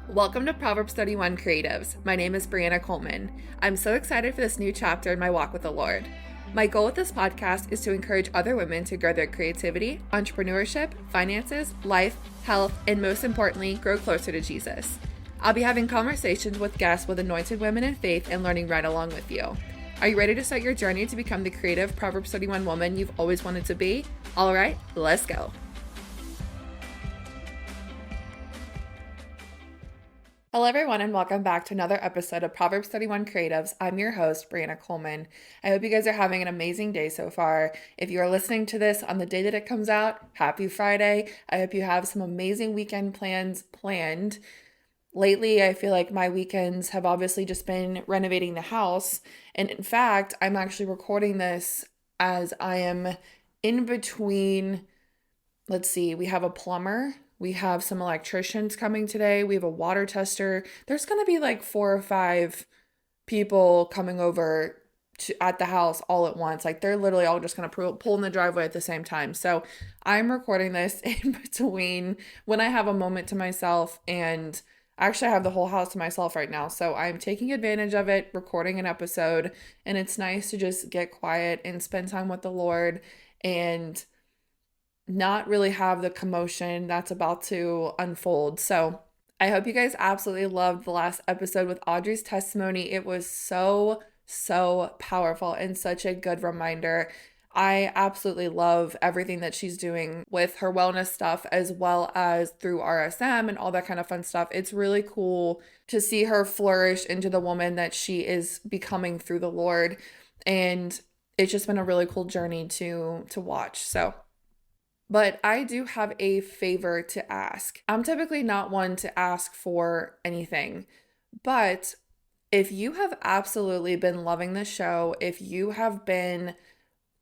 Welcome to Proverbs 31 Creatives. My name is Brianna Coleman. I'm so excited for this new chapter in my walk with the Lord. My goal with this podcast is to encourage other women to grow their creativity, entrepreneurship, finances, life, health, and most importantly, grow closer to Jesus. I'll be having conversations with guests with anointed women in faith and learning right along with you. Are you ready to start your journey to become the creative Proverbs 31 woman you've always wanted to be? All right, let's go. Hello, everyone, and welcome back to another episode of Proverbs 31 Creatives. I'm your host, Brianna Coleman. I hope you guys are having an amazing day so far. If you are listening to this on the day that it comes out, happy Friday. I hope you have some amazing weekend plans planned. Lately, I feel like my weekends have obviously just been renovating the house. And in fact, I'm actually recording this as I am in between. Let's see, we have a plumber. We have some electricians coming today. We have a water tester. There's going to be like 4 or 5 people coming over at the house all at once. Like they're literally all just going to pull in the driveway at the same time. So I'm recording this in between when I have a moment to myself, and actually I have the whole house to myself right now. So I'm taking advantage of it, recording an episode, and it's nice to just get quiet and spend time with the Lord and not really have the commotion that's about to unfold. So I hope you guys absolutely loved the last episode with Audrey's testimony. It was so powerful and such a good reminder. I absolutely love everything that she's doing with her wellness stuff, as well as through RSM and all that kind of fun stuff. It's really cool to see her flourish into the woman that she is becoming through the Lord. And it's just been a really cool journey to watch. But I do have a favor to ask. I'm typically not one to ask for anything, but if you have absolutely been loving the show, if you have been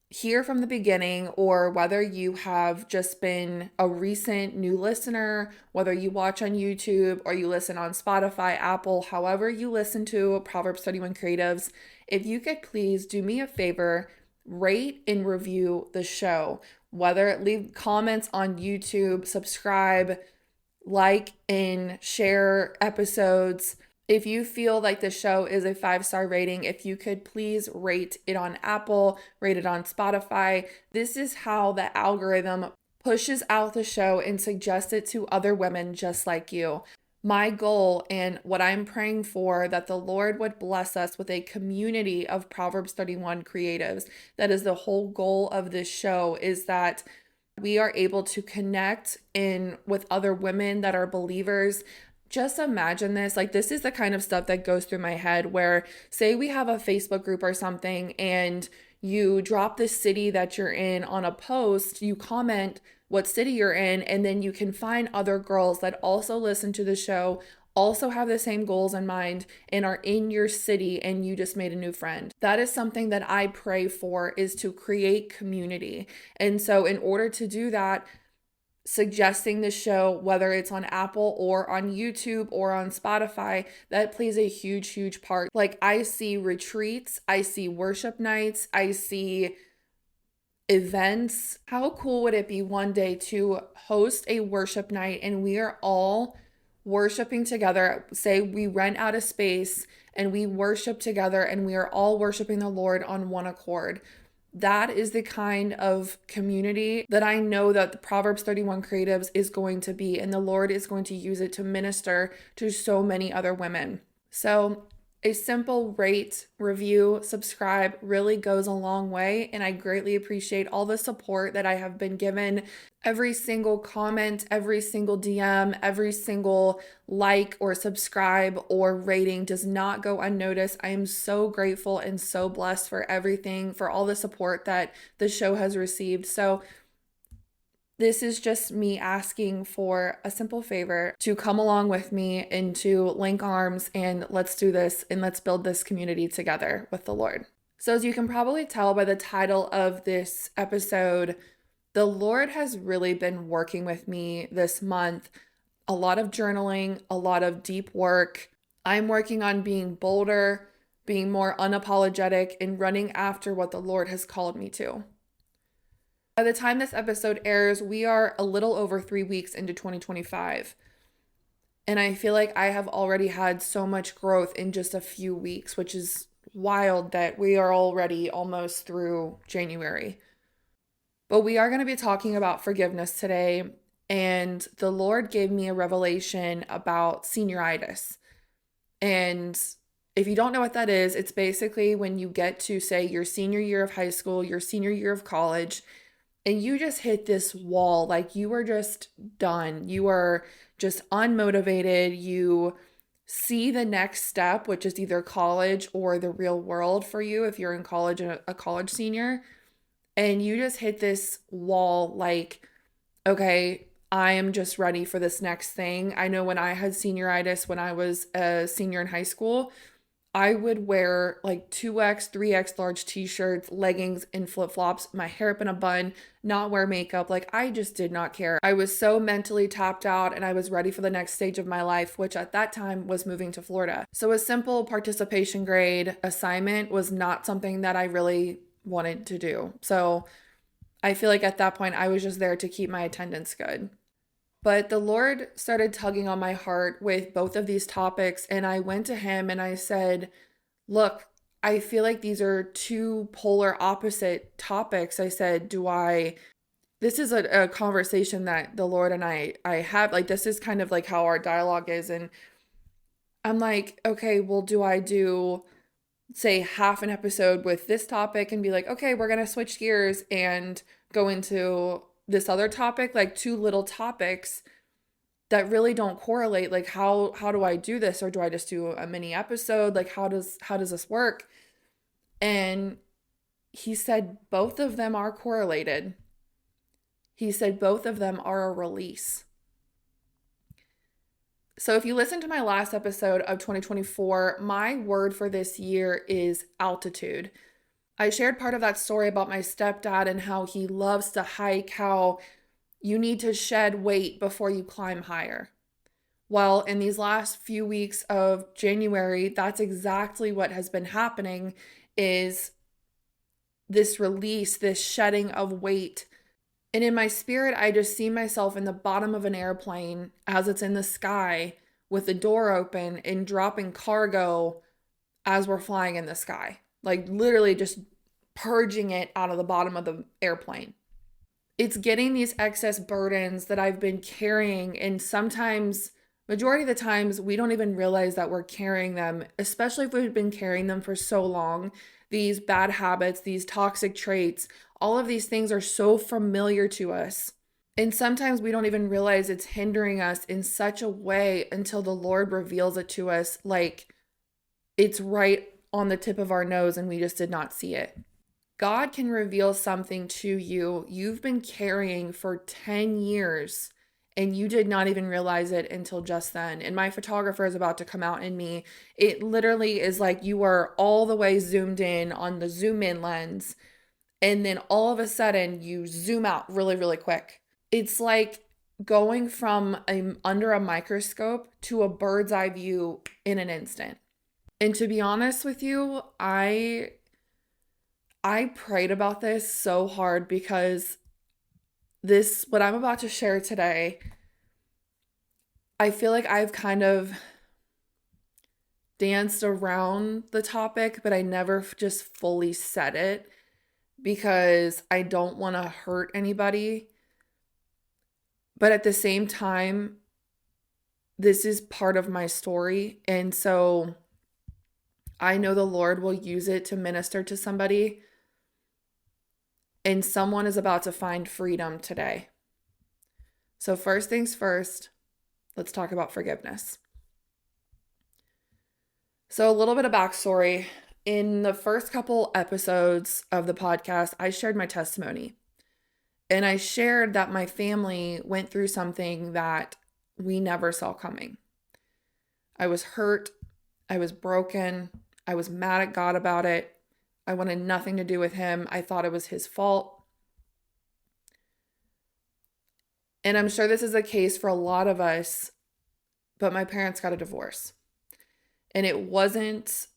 here from the beginning, or whether you have just been a recent new listener, whether you watch on YouTube or you listen on Spotify, Apple, however you listen to Proverbs 31 Creatives, if you could please do me a favor, rate and review the show. Whether leave comments on YouTube, subscribe, like, and share episodes. If you feel like the show is a 5-star rating, if you could please rate it on Apple, rate it on Spotify. This is how the algorithm pushes out the show and suggests it to other women just like you. My goal and what I'm praying for, that the Lord would bless us with a community of Proverbs 31 creatives. That is the whole goal of this show, is that we are able to connect in with other women that are believers. Just imagine this, like this is the kind of stuff that goes through my head where, say we have a Facebook group or something and you drop the city that you're in on a post, you comment what city you're in, and then you can find other girls that also listen to the show, also have the same goals in mind, and are in your city, and you just made a new friend. That is something that I pray for, is to create community. And so in order to do that, suggesting the show, whether it's on Apple or on YouTube or on Spotify, that plays a huge part. Like I see retreats, I see worship nights, I see events. How cool would it be one day to host a worship night and we are all worshiping together? Say we rent out a space and we worship together and we are all worshiping the Lord on one accord. That is the kind of community that I know that the Proverbs 31 Creatives is going to be, and the Lord is going to use it to minister to so many other women. So a simple rate, review, subscribe really goes a long way, and I greatly appreciate all the support that I have been given. Every single comment, every single DM, every single like or subscribe or rating does not go unnoticed. I am so grateful and so blessed for everything, for all the support that the show has received. So this is just me asking for a simple favor to come along with me and to link arms, and let's do this and let's build this community together with the Lord. So as you can probably tell by the title of this episode, the Lord has really been working with me this month. A lot of journaling, a lot of deep work. I'm working on being bolder, being more unapologetic, and running after what the Lord has called me to. By the time this episode airs, we are a little over 3 weeks into 2025. And I feel like I have already had so much growth in just a few weeks, which is wild that we are already almost through January. But we are going to be talking about forgiveness today. And the Lord gave me a revelation about senioritis. And if you don't know what that is, it's basically when you get to, say, your senior year of high school, your senior year of college, and you just hit this wall. Like you are just done. You are just unmotivated. You see the next step, which is either college or the real world for you if you're in college and a college senior. And you just hit this wall like, okay, I am just ready for this next thing. I know when I had senioritis when I was a senior in high school, I would wear like 2X, 3X large t-shirts, leggings, and flip-flops, my hair up in a bun, not wear makeup. Like I just did not care. I was so mentally tapped out and I was ready for the next stage of my life, which at that time was moving to Florida. So a simple participation grade assignment was not something that I really wanted to do. So I feel like at that point I was just there to keep my attendance good. But the Lord started tugging on my heart with both of these topics. And I went to Him and I said, look, I feel like these are two polar opposite topics. I said, this is a conversation that the Lord and I have, like, this is kind of like how our dialogue is. And I'm like, okay, well, do I do, say, half an episode with this topic and be like, okay, we're going to switch gears and go into this other topic, like two little topics that really don't correlate. Like how do I do this? Or do I just do a mini episode? Like how does this work? And he said both of them are correlated. He said both of them are a release. So if you listen to my last episode of 2024, my word for this year is altitude. I shared part of that story about my stepdad and how he loves to hike, how you need to shed weight before you climb higher. Well, in these last few weeks of January, that's exactly what has been happening, is this release, this shedding of weight. And in my spirit, I just see myself in the bottom of an airplane as it's in the sky with the door open and dropping cargo as we're flying in the sky. Like literally just purging it out of the bottom of the airplane. It's getting these excess burdens that I've been carrying, and sometimes, majority of the times, we don't even realize that we're carrying them, especially if we've been carrying them for so long. These bad habits, these toxic traits, all of these things are so familiar to us. And sometimes we don't even realize it's hindering us in such a way until the Lord reveals it to us, like it's right on the tip of our nose and we just did not see it. God can reveal something to you you've been carrying for 10 years and you did not even realize it until just then. And my photographer is about to come out in me. It literally is like you are all the way zoomed in on the zoom in lens, and then all of a sudden you zoom out really, really quick. It's like going from under a microscope to a bird's eye view in an instant. And to be honest with you, I prayed about this so hard because what I'm about to share today, I feel like I've kind of danced around the topic, but I never just fully said it because I don't want to hurt anybody. But at the same time, this is part of my story. And so I know the Lord will use it to minister to somebody. And someone is about to find freedom today. So first things first, let's talk about forgiveness. So a little bit of backstory. In the first couple episodes of the podcast, I shared my testimony. And I shared that my family went through something that we never saw coming. I was hurt. I was broken. I was mad at God about it. I wanted nothing to do with him. I thought it was his fault. And I'm sure this is a case for a lot of us, but my parents got a divorce. And it wasn't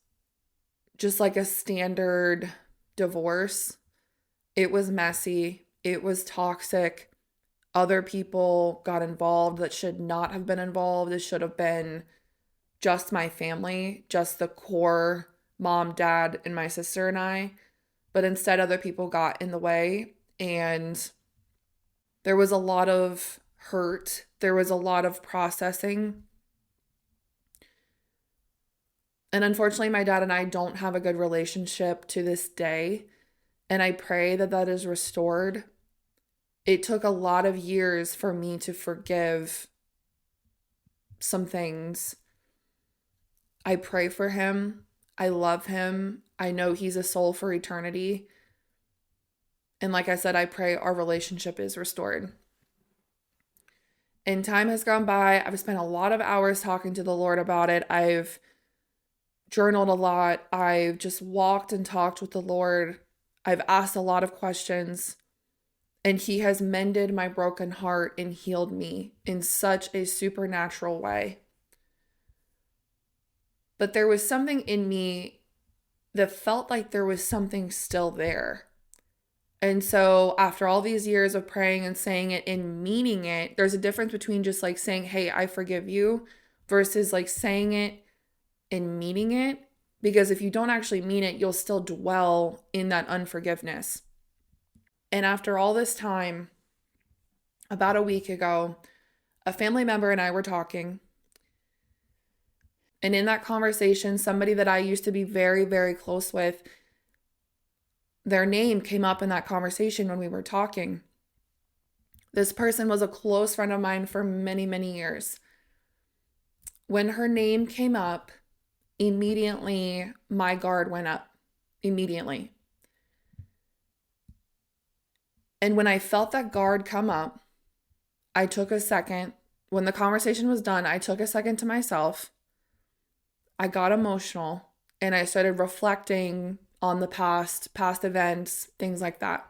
just like a standard divorce. It was messy. It was toxic. other people got involved that should not have been involved. It should have been just my family, just the core mom, dad, and my sister and I. But instead, other people got in the way, and there was a lot of hurt. There was a lot of processing. And unfortunately, my dad and I don't have a good relationship to this day. And I pray that that is restored. It took a lot of years for me to forgive some things. I pray for him. I love him. I know he's a soul for eternity. And like I said, I pray our relationship is restored. And time has gone by. I've spent a lot of hours talking to the Lord about it. I've journaled a lot. I've just walked and talked with the Lord. I've asked a lot of questions. And he has mended my broken heart and healed me in such a supernatural way. But there was something in me that felt like there was something still there. And so after all these years of praying and saying it and meaning it, there's a difference between just like saying, hey, I forgive you, versus like saying it and meaning it. Because if you don't actually mean it, you'll still dwell in that unforgiveness. And after all this time, about a week ago, a family member and I were talking. And in that conversation, somebody that I used to be very, very close with, their name came up in that conversation when we were talking. This person was a close friend of mine for many, many years. When her name came up, immediately my guard went up. Immediately. And when I felt that guard come up, I took a second. When the conversation was done, I took a second to myself. I got emotional and I started reflecting on the past events, things like that.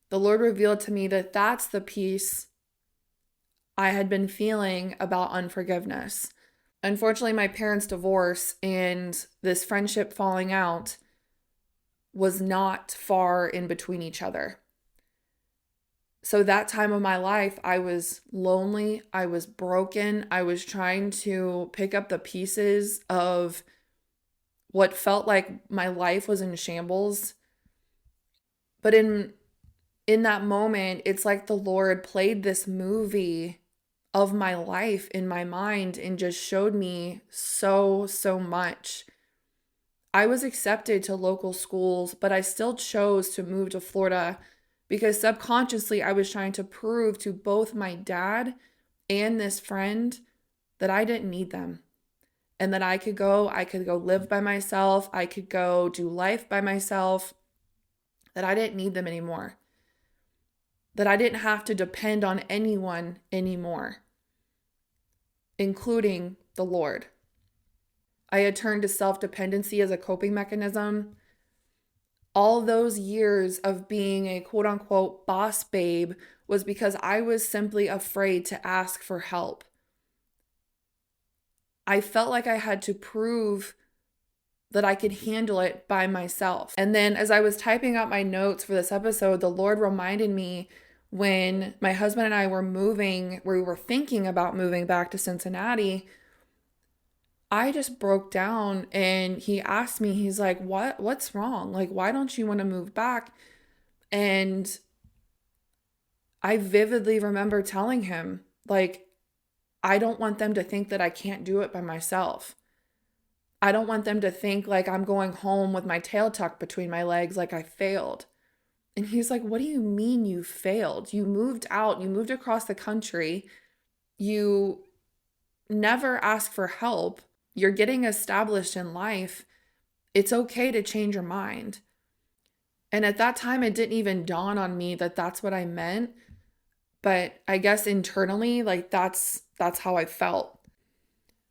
The Lord revealed to me that that's the peace I had been feeling about unforgiveness. Unfortunately, my parents' divorce and this friendship falling out was not far in between each other. So that time of my life, I was lonely, I was broken, I was trying to pick up the pieces of what felt like my life was in shambles. But in that moment, it's like the Lord played this movie of my life in my mind and just showed me so much. I was accepted to local schools, but I still chose to move to Florida because subconsciously I was trying to prove to both my dad and this friend that I didn't need them and that I could go live by myself. I could go do life by myself, that I didn't need them anymore, that I didn't have to depend on anyone anymore, including the Lord. I had turned to self-dependency as a coping mechanism. All those years of being a quote unquote boss babe was because I was simply afraid to ask for help. I felt like I had to prove that I could handle it by myself. And then as I was typing out my notes for this episode, the Lord reminded me when my husband and I were moving, we were thinking about moving back to Cincinnati, I just broke down and he asked me, he's like, what's wrong? Like, why don't you want to move back? And I vividly remember telling him, like, I don't want them to think that I can't do it by myself. I don't want them to think like I'm going home with my tail tucked between my legs like I failed. And he's like, what do you mean you failed? You moved out, you moved across the country, you never asked for help. You're getting established in life. It's okay to change your mind. And at that time, it didn't even dawn on me that that's what I meant. But I guess internally, like that's how I felt.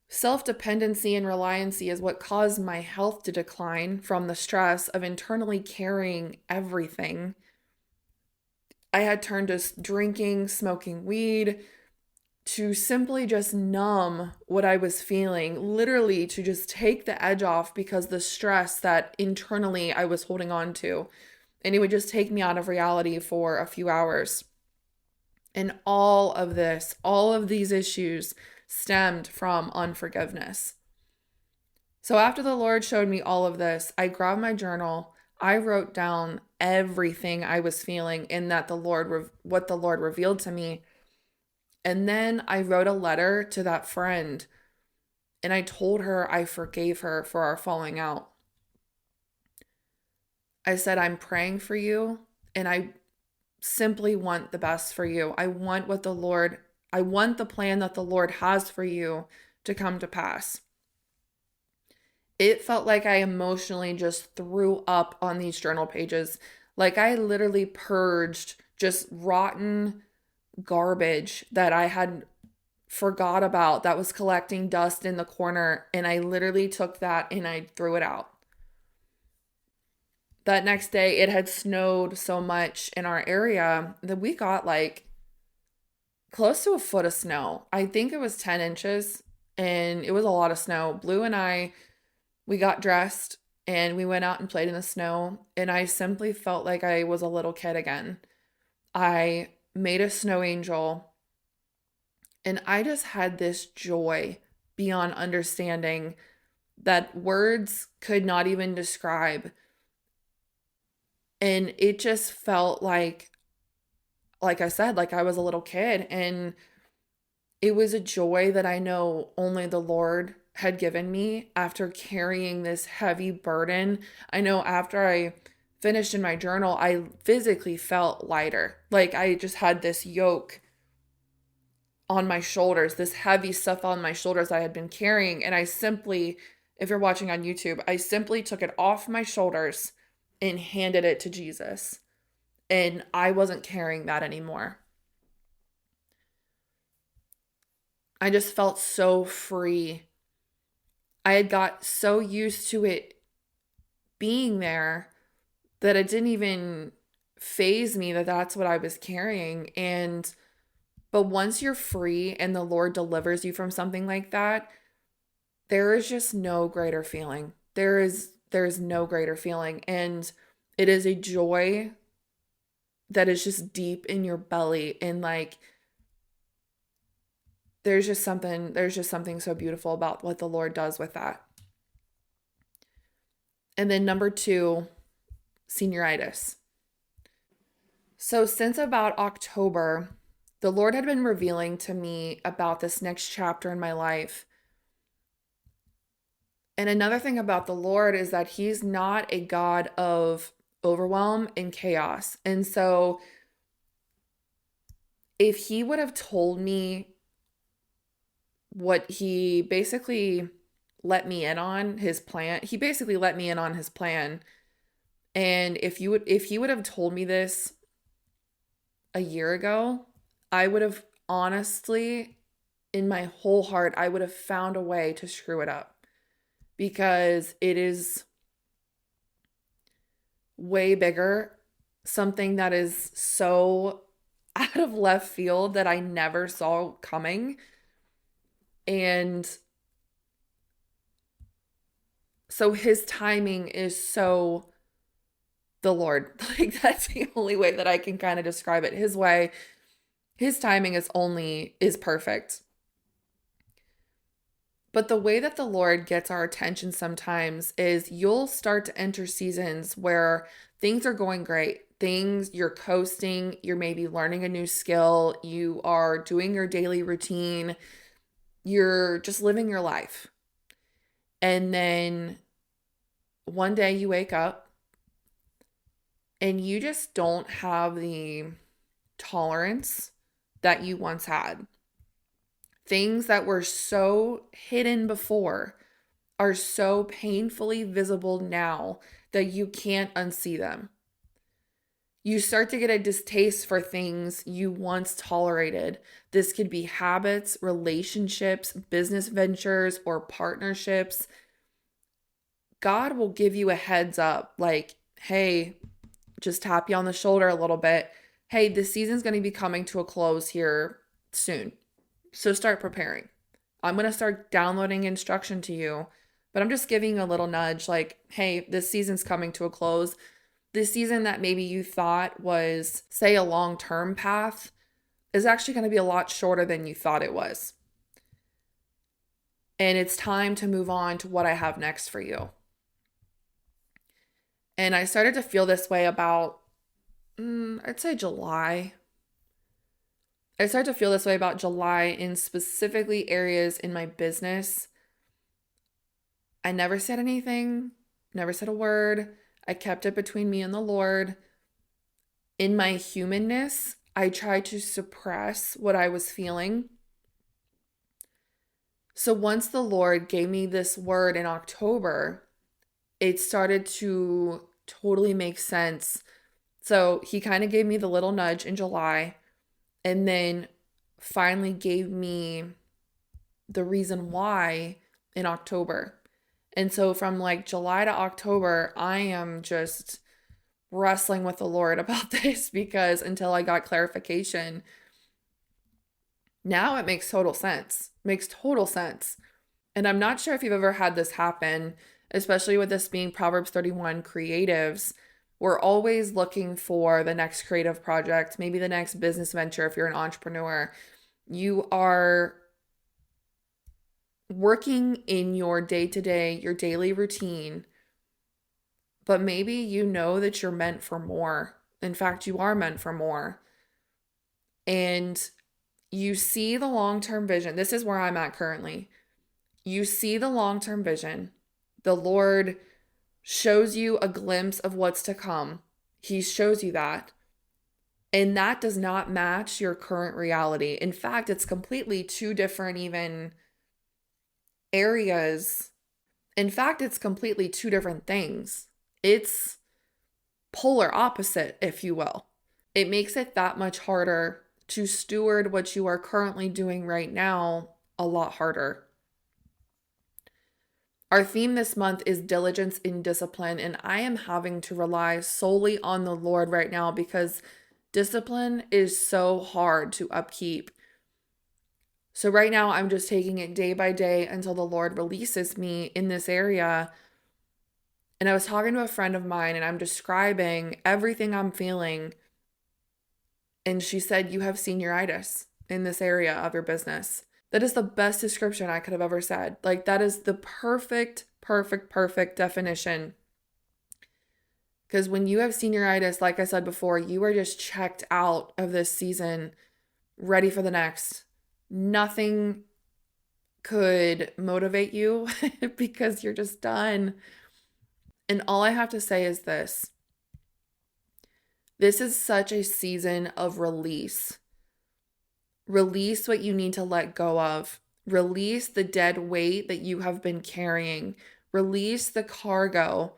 Self-dependency and reliancy is what caused my health to decline from the stress of internally carrying everything. I had turned to drinking, smoking weed, to simply just numb what I was feeling, literally to just take the edge off because the stress that internally I was holding on to, and it would just take me out of reality for a few hours. And all of these issues stemmed from unforgiveness. So after the Lord showed me all of this, I grabbed my journal. I wrote down everything I was feeling in that what the Lord revealed to me. And then I wrote a letter to that friend and I told her I forgave her for our falling out. I said, I'm praying for you and I simply want the best for you. I want the plan that the Lord has for you to come to pass. It felt like I emotionally just threw up on these journal pages. Like I literally purged just rotten garbage that I had forgot about that was collecting dust in the corner. And I literally took that and I threw it out. That next day, it had snowed so much in our area that we got like close to a foot of snow. I think it was 10 inches and it was a lot of snow. Blue and I, we got dressed and we went out and played in the snow. And I simply felt like I was a little kid again. I made a snow angel and I just had this joy beyond understanding that words could not even describe. And it just felt like I said, like I was a little kid. And it was a joy that I know only the Lord had given me after carrying this heavy burden. I know after I finished in my journal, I physically felt lighter. Like I just had this yoke on my shoulders, this heavy stuff on my shoulders I had been carrying. And I simply, if you're watching on YouTube, I simply took it off my shoulders and handed it to Jesus. And I wasn't carrying that anymore. I just felt so free. I had got so used to it being there that it didn't even faze me that that's what I was carrying. But once you're free and the Lord delivers you from something like that, there is just no greater feeling. There is no greater feeling. And it is a joy that is just deep in your belly. And like, there's just something so beautiful about what the Lord does with that. And then number 2, senioritis. So since about October, the Lord had been revealing to me about this next chapter in my life. And another thing about the Lord is that he's not a God of overwhelm and chaos. And so if he would have told me what he basically let me in on his plan, he basically let me in on his plan. And if he would have told me this a year ago, I would have honestly, in my whole heart, I would have found a way to screw it up because it is way bigger, something that is so out of left field that I never saw coming. And so his timing is so the Lord. Like that's the only way that I can kind of describe it. His timing is perfect. But the way that the Lord gets our attention sometimes is you'll start to enter seasons where things are going great. You're coasting, you're maybe learning a new skill, you are doing your daily routine, you're just living your life. And then one day you wake up and you just don't have the tolerance that you once had. Things that were so hidden before are so painfully visible now that you can't unsee them. You start to get a distaste for things you once tolerated. This could be habits, relationships, business ventures, or partnerships. God will give you a heads up like, hey, just tap you on the shoulder a little bit. Hey, this season's going to be coming to a close here soon. So start preparing. I'm going to start downloading instruction to you, but I'm just giving you a little nudge like, hey, this season's coming to a close. This season that maybe you thought was, say, a long-term path is actually going to be a lot shorter than you thought it was. And it's time to move on to what I have next for you. And I started to feel this way about, I'd say July. I started to feel this way about July in specifically areas in my business. I never said anything, never said a word. I kept it between me and the Lord. In my humanness, I tried to suppress what I was feeling. So once the Lord gave me this word in October, it started to totally make sense. So he kind of gave me the little nudge in July and then finally gave me the reason why in October. And so from like July to October, I am just wrestling with the Lord about this because until I got clarification, now it makes total sense. Makes total sense. And I'm not sure if you've ever had this happen, especially with this being Proverbs 31 creatives. We're always looking for the next creative project, maybe the next business venture if you're an entrepreneur. You are working in your day-to-day, your daily routine, but maybe you know that you're meant for more. In fact, you are meant for more. And you see the long-term vision. This is where I'm at currently. You see the long-term vision. The Lord shows you a glimpse of what's to come. He shows you that. And that does not match your current reality. In fact, it's completely two different even areas. In fact, it's completely two different things. It's polar opposite, if you will. It makes it that much harder to steward what you are currently doing right now a lot harder. Our theme this month is diligence in discipline, and I am having to rely solely on the Lord right now because discipline is so hard to upkeep. So right now I'm just taking it day by day until the Lord releases me in this area. And I was talking to a friend of mine and I'm describing everything I'm feeling. And she said, "You have senioritis in this area of your business." That is the best description I could have ever said. Like, that is the perfect definition. Because when you have senioritis, like I said before, you are just checked out of this season, ready for the next. Nothing could motivate you because you're just done. And all I have to say is this. This is such a season of release. Release what you need to let go of. Release the dead weight that you have been carrying. Release the cargo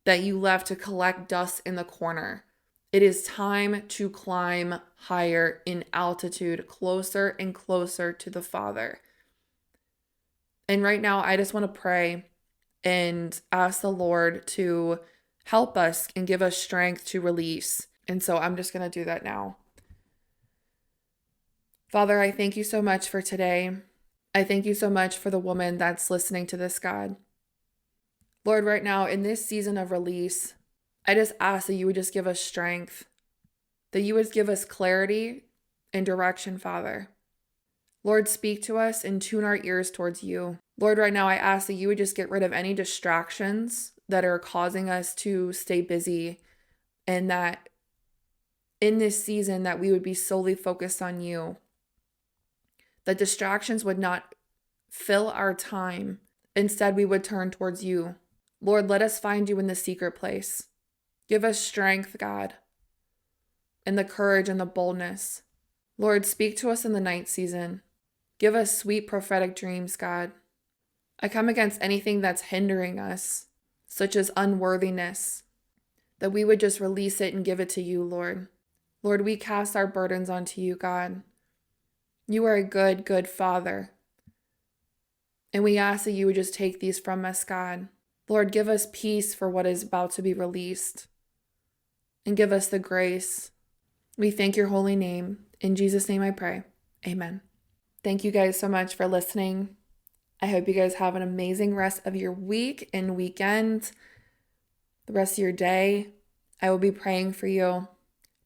that you left to collect dust in the corner. It is time to climb higher in altitude, closer and closer to the Father. And right now, I just want to pray and ask the Lord to help us and give us strength to release. And so I'm just going to do that now. Father, I thank you so much for today. I thank you so much for the woman that's listening to this, God. Lord, right now in this season of release, I just ask that you would just give us strength, that you would give us clarity and direction, Father. Lord, speak to us and tune our ears towards you. Lord, right now I ask that you would just get rid of any distractions that are causing us to stay busy, and that in this season that we would be solely focused on you. That distractions would not fill our time. Instead, we would turn towards you. Lord, let us find you in the secret place. Give us strength, God, and the courage and the boldness. Lord, speak to us in the night season. Give us sweet prophetic dreams, God. I come against anything that's hindering us, such as unworthiness, that we would just release it and give it to you, Lord. Lord, we cast our burdens onto you, God. You are a good, good Father. And we ask that you would just take these from us, God. Lord, give us peace for what is about to be released. And give us the grace. We thank your holy name. In Jesus' name I pray. Amen. Thank you guys so much for listening. I hope you guys have an amazing rest of your week and weekend. The rest of your day. I will be praying for you.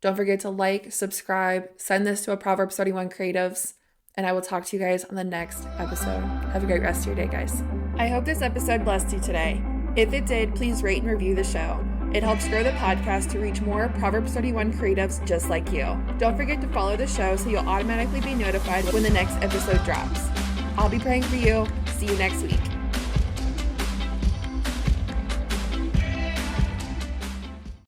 Don't forget to like, subscribe, send this to a Proverbs 31 Creatives, and I will talk to you guys on the next episode. Have a great rest of your day, guys. I hope this episode blessed you today. If it did, please rate and review the show. It helps grow the podcast to reach more Proverbs 31 creatives just like you. Don't forget to follow the show so you'll automatically be notified when the next episode drops. I'll be praying for you. See you next week.